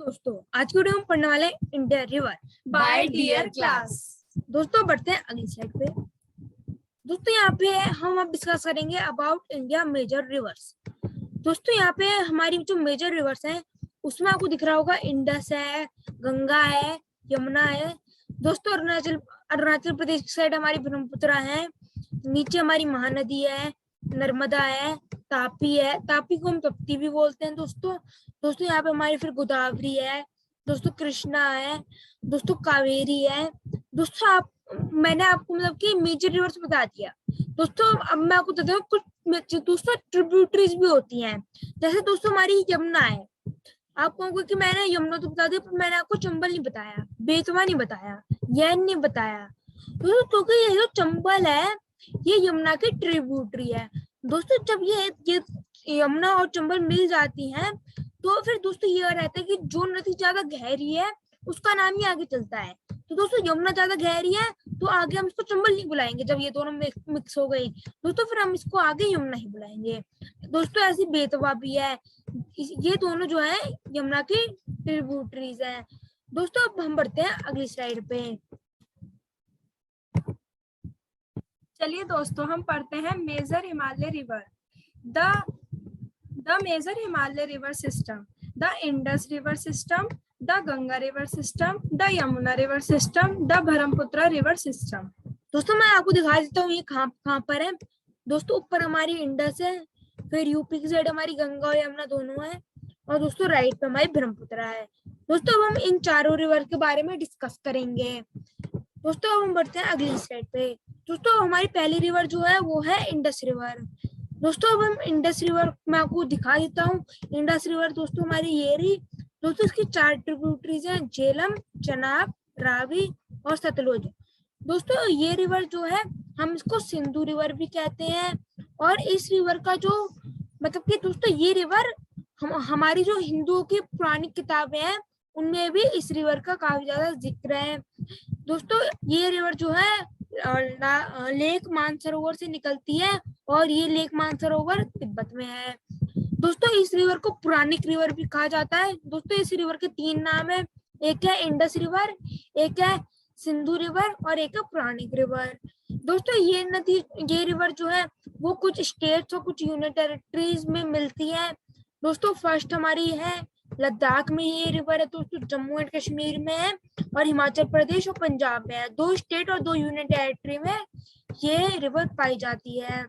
दोस्तों, आज की वीडियो में पढ़ने वाले India river by dear class. दोस्तों बढ़ते हैं अगली स्लाइड पे। दोस्तों यहाँ पे हम अब डिस्कस करेंगे अबाउट इंडिया मेजर रिवर्स। दोस्तों यहाँ पे हमारी जो मेजर रिवर्स हैं उसमें आपको दिख रहा होगा इंडस है, गंगा है, यमुना है। दोस्तों अरुणाचल प्रदेश की साइड हमारी ब्रह्मपुत्र है, नीचे हमारी महानदी है, नर्मदा है, तापी है, तापी को हम तप्ती भी बोलते हैं दोस्तों। यहाँ पे हमारी फिर गोदावरी है, दोस्तों कृष्णा है, दोस्तों कावेरी है। दोस्तों मैंने आपको मतलब कि मेजर रिवर्स बता दिया। दोस्तों अब मैं आपको बताता हूँ कुछ दोस्तों ट्रिब्यूटरीज भी होती हैं। जैसे दोस्तों हमारी यमुना है, आपको क्योंकि मैंने यमुना तो बता दिया पर मैंने आपको चंबल नहीं बताया, बेतवा नहीं बताया, यैन नहीं बताया। दोस्तों क्योंकि ये जो चंबल है ये यमुना की ट्रिब्यूटरी है। दोस्तों जब ये यमुना और चंबल मिल जाती हैं तो फिर दोस्तों ये रहता है कि जो नदी ज्यादा गहरी है उसका नाम ही आगे चलता है। तो दोस्तों यमुना ज्यादा गहरी है तो आगे हम इसको चंबल नहीं बुलाएंगे, जब ये दोनों मिक्स हो गई दोस्तों फिर हम इसको आगे यमुना ही बुलाएंगे। दोस्तों ऐसी बेतवा भी है, ये दोनों जो है यमुना की ट्रिब्यूटरीज हैं। दोस्तों अब हम बढ़ते हैं अगली स्लाइड पे। चलिए दोस्तों हम पढ़ते हैं major Himalaya river. The major Himalaya river system, the Indus river system, the Ganga river system, the Yamuna river system, the Brahmaputra river system. दोस्तों मैं आपको दिखा देता हूँ ये कहाँ पर है। दोस्तों ऊपर हमारी इंडस है, फिर यूपी की साइड हमारी गंगा और यमुना दोनों है, और दोस्तों राइट पे हमारी ब्रह्मपुत्र है। दोस्तों अब हम इन चारों रिवर के बारे में डिस्कस करेंगे। दोस्तों अब हम बढ़ते हैं अगली स्लाइड पे। दोस्तों हमारी पहली रिवर जो है वो है इंडस रिवर। दोस्तों अब हम इंडस रिवर मैं आपको दिखा देता हूँ। इंडस रिवर दोस्तों हमारी ये रही। दोस्तों इसकी 4 ट्रिब्यूटरीज हैं, झेलम, चनाब, रावी और सतलुज। दोस्तों ये रिवर जो है हम इसको सिंधु रिवर भी कहते हैं। और इस रिवर का जो मतलब कि दोस्तों ये रिवर हमारी जो हिंदुओं की पुरानी किताबें हैं उनमें भी इस रिवर का काफी ज्यादा जिक्र है। दोस्तों ये रिवर जो है लेक मानसरोवर से निकलती है और ये लेक मानसरोवर तिब्बत में है। दोस्तों इस रिवर को पुरानिक रिवर भी कहा जाता है। दोस्तों इस रिवर के 3 नाम है, एक है इंडस रिवर, एक है सिंधु रिवर और एक है पुरानिक रिवर। दोस्तों ये रिवर जो है वो कुछ स्टेट्स और कुछ यूनियन टेरिटरीज में मिलती है। दोस्तों फर्स्ट हमारी है लद्दाख में ये रिवर है, दोस्तों जम्मू एंड कश्मीर में है, और हिमाचल प्रदेश और पंजाब में है। 2 स्टेट और 2 यूनियन टेरिटरी में ये रिवर पाई जाती है।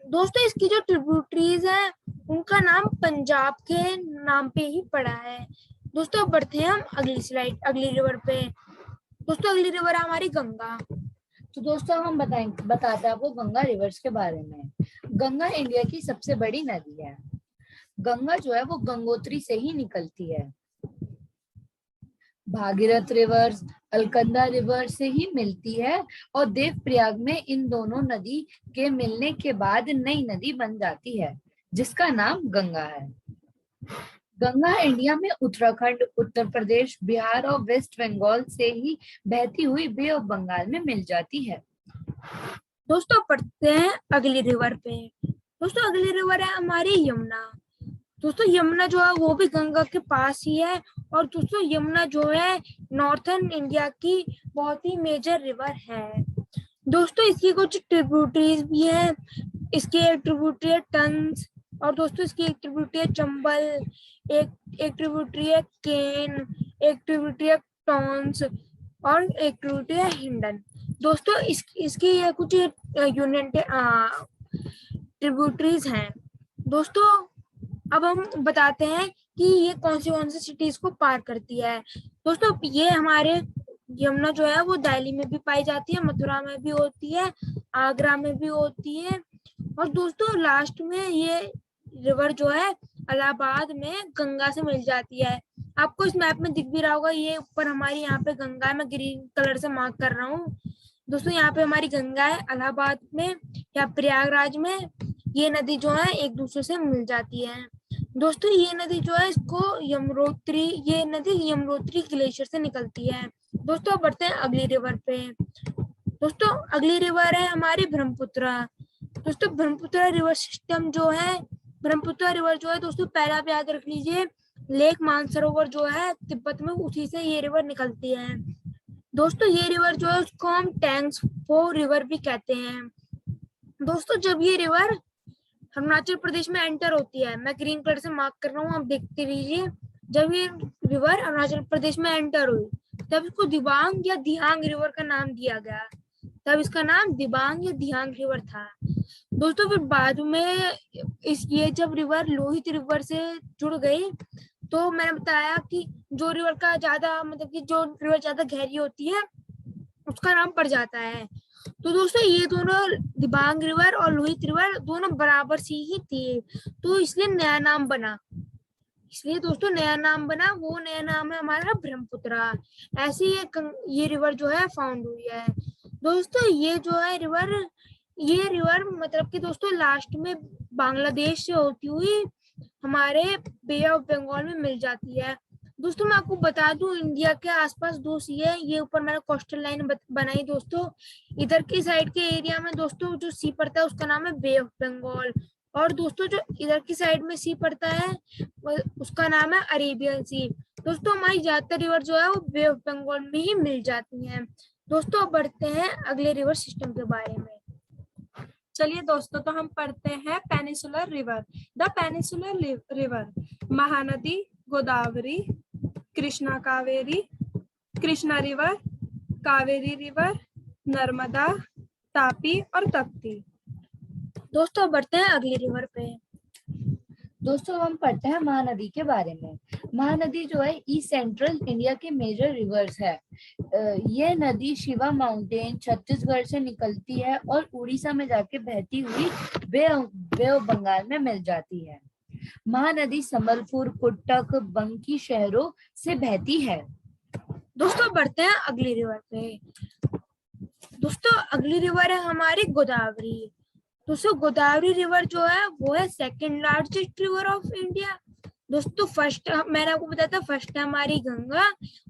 दोस्तों इसकी जो ट्रिब्यूटरीज है उनका नाम पंजाब के नाम पे ही पड़ा है। दोस्तों अब बढ़ते हैं हम अगली रिवर पे। दोस्तों अगली रिवर है हमारी गंगा। तो दोस्तों हम बताते हैं आपको गंगा रिवर्स के बारे में। गंगा इंडिया की सबसे बड़ी नदी है। गंगा जो है वो गंगोत्री से ही निकलती है। भागीरथ रिवर अलकनंदा रिवर से ही मिलती है और देवप्रयाग में इन दोनों नदी के मिलने के बाद नई नदी बन जाती है जिसका नाम गंगा है। गंगा इंडिया में उत्तराखंड, उत्तर प्रदेश, बिहार और वेस्ट बंगाल से ही बहती हुई बे ऑफ बंगाल में मिल जाती है। दोस्तों पढ़ते हैं अगली रिवर पे। दोस्तों अगली रिवर है हमारी यमुना। दोस्तों यमुना जो है वो भी गंगा के पास ही है, और दोस्तों यमुना जो है नॉर्थर्न इंडिया की बहुत ही मेजर रिवर है। दोस्तों इसकी कुछ ट्रिब्यूटरीज भी हैं। इसकी एक ट्रिब्यूटरी है टंस, और दोस्तों इसकी एक ट्रिब्यूटरी है चंबल, एक ट्रिब्यूटरी है केन, एक ट्रिब्यूटरी है टॉन्स और एक ट्रिब्यूटरी है हिंडन। दोस्तों इसकी ये कुछ यूनियन ट्रिब्यूटरीज हैं। दोस्तों अब हम बताते हैं कि ये कौन सी सिटीज को पार करती है। दोस्तों ये हमारे यमुना जो है वो दिल्ली में भी पाई जाती है, मथुरा में भी होती है, आगरा में भी होती है, और दोस्तों लास्ट में ये रिवर जो है इलाहाबाद में गंगा से मिल जाती है। आपको इस मैप में दिख भी रहा होगा, ये ऊपर हमारी यहाँ पे गंगा है, मैं ग्रीन कलर से मार्क कर रहा हूँ। दोस्तों यहाँ पे हमारी गंगा है इलाहाबाद में या प्रयागराज में। ये नदी जो है एक दूसरे से मिल जाती है। दोस्तों ये नदी जो है ये नदी यमुनोत्री ग्लेशियर से निकलती है। दोस्तों बढ़ते हैं अगली रिवर पे। दोस्तों अगली रिवर है हमारी ब्रह्मपुत्र। दोस्तों ब्रह्मपुत्र रिवर जो है दोस्तों पहला आप याद रख लीजिए, लेक मानसरोवर जो है तिब्बत में, उसी से ये रिवर निकलती है। दोस्तों ये रिवर जो है उसको हम टैंग्सफो रिवर भी कहते हैं। दोस्तों जब ये रिवर अरुणाचल प्रदेश में एंटर होती है, मैं ग्रीन कलर से मार्क कर रहा हूँ, आप देखते रहिए। जब ये रिवर अरुणाचल प्रदेश में एंटर हुई तब इसको दिबांग या दिहांग रिवर का नाम दिया गया। तब इसका नाम दिबांग या दिहांग रिवर था। दोस्तों फिर बाद में ये जब रिवर लोहित रिवर से जुड़ गई तो मैंने बताया कि जो रिवर का ज्यादा मतलब कि जो रिवर ज्यादा गहरी होती है उसका नाम पड़ जाता है। तो दोस्तों ये दोनों दिबांग रिवर और लोहित रिवर दोनों बराबर सी ही थी, तो इसलिए नया नाम बना। इसलिए दोस्तों नया नाम बना, वो नया नाम है हमारा ब्रह्मपुत्रा। ऐसे ये रिवर जो है फाउंड हुई है। दोस्तों ये जो है रिवर, ये रिवर मतलब कि दोस्तों लास्ट में बांग्लादेश से होती हुई हमारे बे ऑफ बंगाल में मिल जाती है। दोस्तों मैं आपको बता दूं इंडिया के आसपास दो सी है, ये ऊपर मैंने कोस्टल लाइन बनाई दोस्तों। इधर की साइड के एरिया में दोस्तों जो सी पड़ता है उसका नाम है बे ऑफ बंगाल, और दोस्तों जो इधर की साइड में सी पड़ता है उसका नाम है अरेबियन सी। दोस्तों हमारी ज्यादातर रिवर जो है वो बे ऑफ बंगाल में ही मिल जाती हैं। दोस्तों अब बढ़ते हैं अगले रिवर सिस्टम के बारे में। चलिए दोस्तों, तो हम पढ़ते हैं peninsular river. The peninsular river Mahanadi, Godavari, Krishna Kaveri, Krishna river, Kaveri river, Narmada, Tapi और तप्ती। दोस्तों बढ़ते हैं अगली रिवर पे। दोस्तों हम पढ़ते हैं महानदी के बारे में। महानदी जो है ईस्ट सेंट्रल इंडिया के मेजर रिवर्स है। यह नदी शिवा माउंटेन छत्तीसगढ़ से निकलती है और उड़ीसा में जाके बहती हुई बे ऑफ बंगाल में मिल जाती है। महानदी संबलपुर, कुट्टक, बंकी शहरों से बहती है। दोस्तों बढ़ते हैं अगली रिवर पे। दोस्तों अगली रिवर है हमारी गोदावरी। दोस्तों गोदावरी रिवर जो है वो है second largest river of India. दोस्तों फर्स्ट मैंने आपको बताया था, फर्स्ट है हमारी गंगा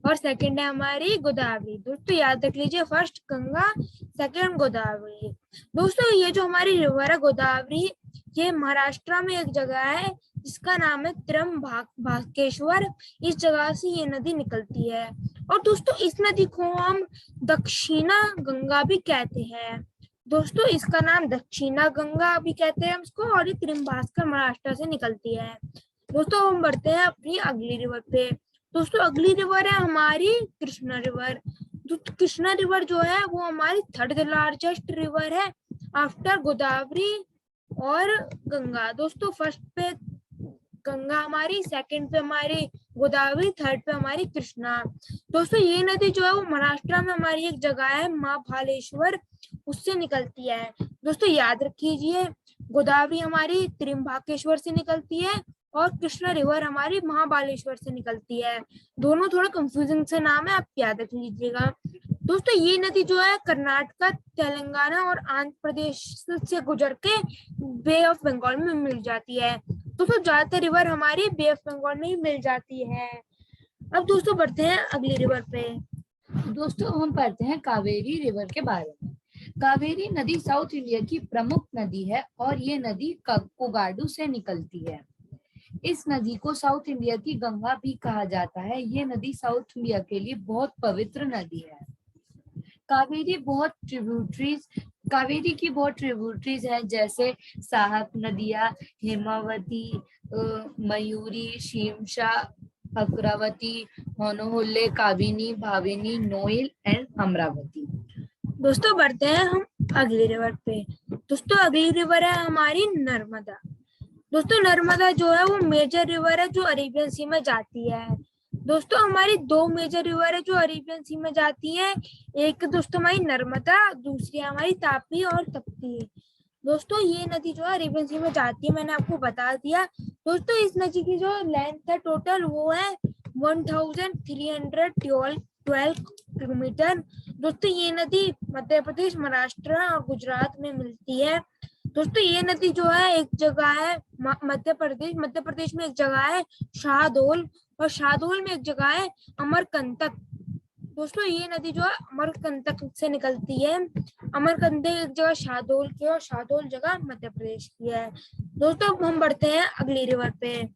और सेकंड है हमारी गोदावरी। दोस्तों याद रख लीजिए, फर्स्ट गंगा, सेकंड गोदावरी। दोस्तों ये जो हमारी रिवर है गोदावरी, ये महाराष्ट्र में एक जगह है जिसका नाम है त्र्यंबकेश्वर। इस जगह से ये नदी निकलती है, और दोस्तों इस नदी को हम दक्षिणा गंगा भी कहते हैं। दोस्तों इसका नाम दक्षिणा गंगा भी कहते हैं इसको, और ये त्र्यंबकेश्वर महाराष्ट्र से निकलती है। दोस्तों हम बढ़ते हैं अपनी अगली रिवर पे। दोस्तों अगली रिवर है हमारी कृष्णा रिवर। कृष्णा रिवर जो है वो हमारी थर्ड लार्जेस्ट रिवर है आफ्टर गोदावरी और गंगा। दोस्तों फर्स्ट पे गंगा हमारी, सेकंड पे हमारी गोदावरी, थर्ड पे हमारी कृष्णा। दोस्तों ये नदी जो है वो महाराष्ट्र में हमारी एक जगह है महाबलेश्वर, उससे निकलती है। दोस्तों याद रखिए, गोदावरी हमारी त्र्यंबकेश्वर से निकलती है और कृष्णा रिवर हमारी महाबलेश्वर से निकलती है। दोनों थोड़ा कंफ्यूजिंग से नाम है, आप याद रख लीजिएगा। दोस्तों ये नदी जो है कर्नाटक, तेलंगाना और आंध्र प्रदेश से गुजर के बे ऑफ बंगाल में मिल जाती है। दोस्तों ज्यादातर रिवर हमारी बे ऑफ बंगाल में ही मिल जाती है। अब दोस्तों बढ़ते हैं अगली रिवर पे। दोस्तों हम पढ़ते हैं कावेरी रिवर के बारे में। कावेरी नदी साउथ इंडिया की प्रमुख नदी है और ये नदी कोगाडू से निकलती है। इस नदी को साउथ इंडिया की गंगा भी कहा जाता है। ये नदी साउथ इंडिया के लिए बहुत पवित्र नदी है। कावेरी की बहुत ट्रिब्यूटरीज हैं, जैसे सहायक नदियां हेमावती, मयूरी, शिमशा, अक्रावती, होनोहुल्ले, काबिनी, भाविनी, नोइल एंड अमरावती। दोस्तों बढ़ते हैं हम अगली रिवर पे। दोस्तों अगली रिवर है हमारी नर्मदा। दोस्तों नर्मदा जो है वो मेजर रिवर है जो अरेबियन सी में जाती है। दोस्तों हमारी दो मेजर रिवर है जो अरेबियन सी में जाती है, एक दोस्तों हमारी नर्मदा, दूसरी हमारी तापी और तप्ती। दोस्तों ये नदी जो है अरेबियन सी में जाती है, मैंने आपको बता दिया। दोस्तों इस नदी की जो लेंथ है टोटल वो है 1312 किलोमीटर। दोस्तों ये नदी मध्य प्रदेश, महाराष्ट्र और गुजरात में मिलती है। दोस्तों ये नदी जो है एक जगह है मध्य प्रदेश में एक जगह है शाहडोल, और शाहडोल में एक जगह है अमरकंटक। दोस्तों ये नदी जो है अमरकंटक से निकलती है। अमरकंटक एक जगह शाहडोल की और शाहडोल जगह मध्य प्रदेश की है। दोस्तों हम बढ़ते हैं अगली रिवर पे।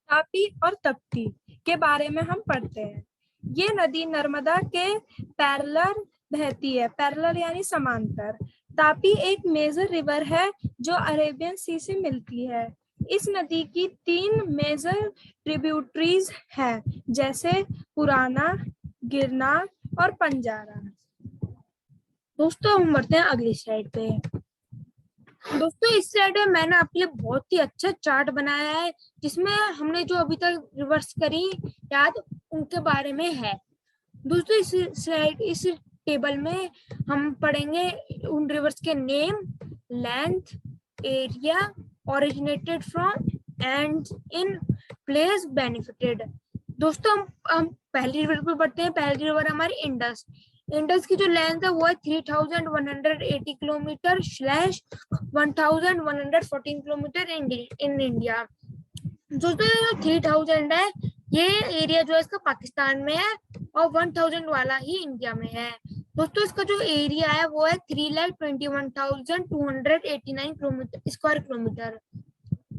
तापी और तप्ती के बारे में हम पढ़ते हैं। ये नदी नर्मदा के पैरेलल बहती है, पैरेलल यानी समांतर। तापी एक मेजर रिवर है जो अरेबियन सी से मिलती है। इस नदी की 3 मेजर ट्रिब्यूटरीज है, जैसे पुराना, गिरनार और पंजारा। दोस्तों हम बढ़ते हैं अगली स्लाइड पे। दोस्तों इस स्लाइड में मैंने आपके लिए बहुत ही अच्छा चार्ट बनाया है, जिसमें हमने जो अभी तक रिवर्स करी याद उनके बारे में है। दोस्तों इस टेबल में हम पढ़ेंगे उन रिवर्स के name, length, area, originated from and in place benefited. दोस्तों हम पहली रिवर पे बढ़ते हैं। पहली रिवर हमारी इंडस। इंडस की जो लेंथ है वो है 3180 kilometre slash 1114 kilometre in India. दोस्तों 3000 है, ये एरिया जो है इसका पाकिस्तान में है और 1000 वाला ही इंडिया में है। दोस्तों इसका जो एरिया है वो है 3,21,289 किलोमीटर स्क्वायर किलोमीटर।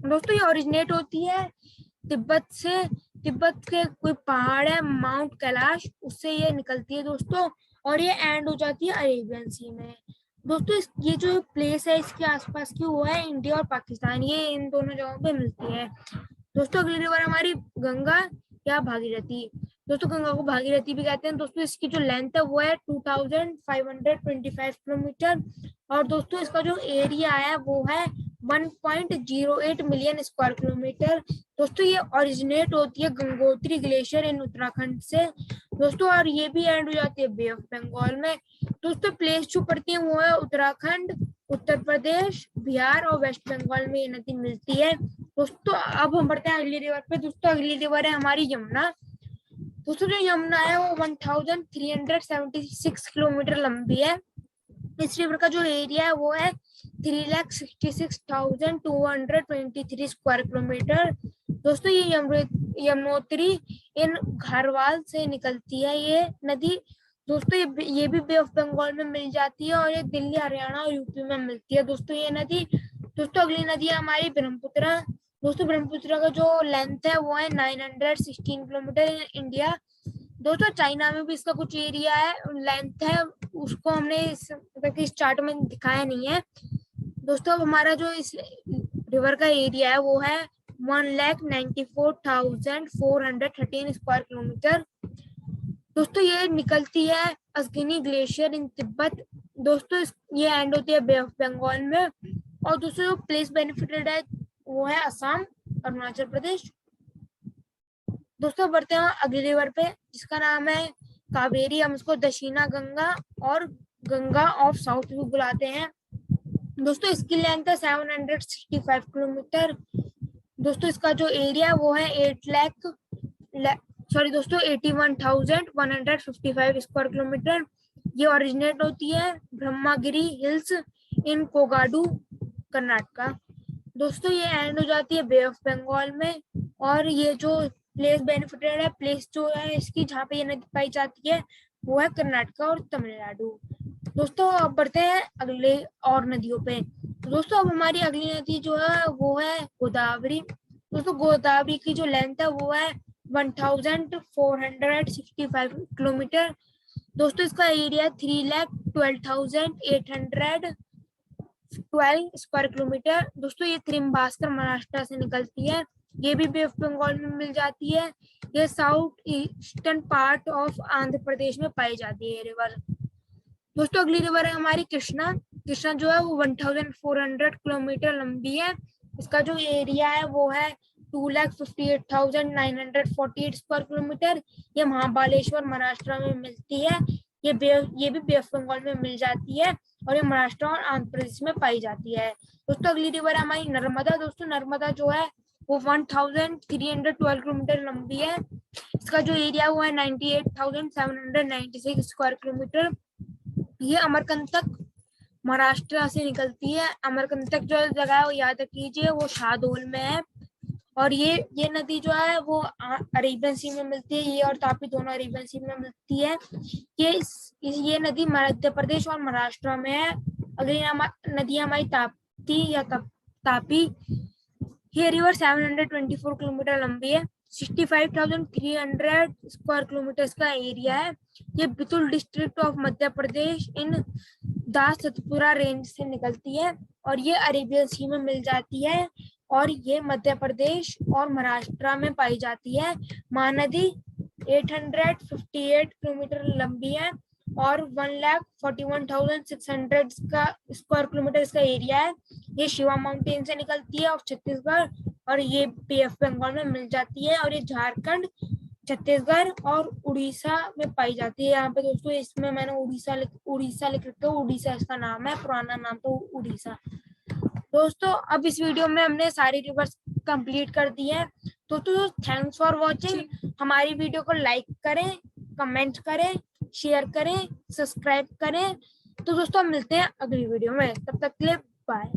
दोस्तों ये ओरिजिनेट होती है तिब्बत से। तिब्बत के कोई पहाड़ है माउंट कैलाश, उससे ये निकलती है दोस्तों, और ये एंड हो जाती है अरेबियन सी में। दोस्तों ये जो प्लेस है इसके आसपास की वो है इंडिया और पाकिस्तान, ये इन दोनों जगहों पे मिलती है। दोस्तों अगली रिवर हमारी गंगा या भागीरथी। दोस्तों गंगा को भागीरथी भी कहते हैं। दोस्तों इसकी जो लेंथ है वो है 2525 किलोमीटर, और दोस्तों इसका जो एरिया है वो है 1.08 मिलियन स्क्वायर किलोमीटर। दोस्तों ये ओरिजिनेट होती है गंगोत्री ग्लेशियर इन उत्तराखंड से दोस्तों, और ये भी एंड हो जाती है बे ऑफ बंगाल में। दोस्तों प्लेस जो पड़ती है वो है उत्तराखंड, उत्तर प्रदेश, बिहार और वेस्ट बंगाल में ये नदी मिलती है। दोस्तों अब हम बढ़ते हैं अगली रिवर पे। दोस्तों अगली रिवर है हमारी यमुना। दोस्तों जो यमुना है वो 1376 किलोमीटर लंबी है। इस रिवर का जो एरिया है वो है 3,66,223 स्क्वायर किलोमीटर। दोस्तों ये यमुनोत्री इन घरवाल से निकलती है ये नदी। दोस्तों ये भी बे ऑफ बंगाल में मिल जाती है, और ये दिल्ली, हरियाणा और यूपी में मिलती है दोस्तों ये नदी। दोस्तों अगली नदी है हमारी ब्रह्मपुत्र। दोस्तों ब्रह्मपुत्र का जो लेंथ है वो है 916 किलोमीटर इन इंडिया। दोस्तों चाइना में भी इसका कुछ एरिया है, लेंथ है, उसको हमने इस चार्ट में दिखाया नहीं है। दोस्तों अब हमारा जो इस रिवर का एरिया है वो है 1,94,413 स्क्वायर किलोमीटर। दोस्तों ये निकलती है असगिनी ग्लेशियर इन तिब्बत। दोस्तों ये एंड होती है बे ऑफ बंगाल में, और दोस्तों जो प्लेस बेनिफिटेड है वो है असम, अरुणाचल प्रदेश। दोस्तों बढ़ते हैं अगली रिवर पे जिसका नाम है कावेरी। हम इसको दक्षिणा गंगा और गंगा ऑफ साउथ भी बुलाते हैं। दोस्तों इसकी लेंथ है 765 किलोमीटर। दोस्तों इसका जो एरिया है वो है 81,155 स्क्वायर किलोमीटर। ये ओरिजिनेट होती है ब्रह्मागिरी हिल्स इन कोगाडू, कर्नाटका। दोस्तों ये एंड हो जाती है बे ऑफ बंगाल में, और ये जो प्लेस बेनिफिटेड है, प्लेस जो है इसकी जहाँ पे ये नदी पाई जाती है वो है कर्नाटका और तमिलनाडु। दोस्तों अब बढ़ते हैं अगले और नदियों पे। दोस्तों अब हमारी अगली नदी जो है वो है गोदावरी। दोस्तों गोदावरी की जो लेंथ है वो है 1,465 किलोमीटर। दोस्तों इसका एरिया 3,12,812 स्क्वायर किलोमीटर। दोस्तों ये त्रिम्बास्कर महाराष्ट्र से निकलती है, ये भी बे ऑफ बंगाल में मिल जाती है। ये south eastern part of Andhra Pradesh में पाई जाती है रिवर। दोस्तों अगली रिवर है हमारी कृष्णा। कृष्णा जो है वो 1,400 किलोमीटर लंबी है। इसका जो एरिया है वो है 2,58,948 स्क्वायर किलोमीटर। ये महाबालेश्वर महाराष्ट्र में मिलती है। ये भी बे ऑफ बंगाल में मिल जाती है, और ये महाराष्ट्र और आंध्र प्रदेश में पाई जाती है। दोस्तों अगली रिवर है हमारी नर्मदा। दोस्तों नर्मदा जो है वो 1,312 किलोमीटर लंबी है। इसका जो एरिया वो है 98,796 स्क्वायर किलोमीटर। ये अमरकंटक महाराष्ट्र से निकलती है। अमरकंटक जो जगह है वो याद रखिए वो शाहडोल में है, और ये नदी जो है वो अरेबियन सी में मिलती है। ये और तापी दोनों अरेबियन सी में मिलती है। ये नदी मध्य प्रदेश और महाराष्ट्र में है। अगली नदी हमारी ताप्ती या तापी। ये रिवर 724 किलोमीटर लंबी है, 65,300 स्क्वायर किलोमीटर का एरिया है। ये Betul district of Madhya Pradesh in दास सतपुरा रेंज से निकलती है और ये अरेबियन सी में मिल जाती है और ये मध्य प्रदेश और महाराष्ट्र में पाई जाती है। महानदी 858 किलोमीटर लंबी है और 1,41,600 का स्क्वायर किलोमीटर इसका एरिया है। ये शिवा माउंटेन से निकलती है और छत्तीसगढ़ और ये बे ऑफ बंगाल में मिल जाती है और ये झारखंड, छत्तीसगढ़ और उड़ीसा में पाई जाती है। यहाँ पे दोस्तों इसमें मैंने उड़ीसा लिख रखा है, उड़ीसा इसका नाम है, पुराना नाम तो उड़ीसा। दोस्तों अब इस वीडियो में हमने सारी रिवर्स कंप्लीट कर दी है। दोस्तों थैंक्स फॉर वाचिंग। हमारी वीडियो को लाइक करें, कमेंट करें, शेयर करें, सब्सक्राइब करें। तो दोस्तों मिलते हैं अगली वीडियो में, तब तक के लिए बाय।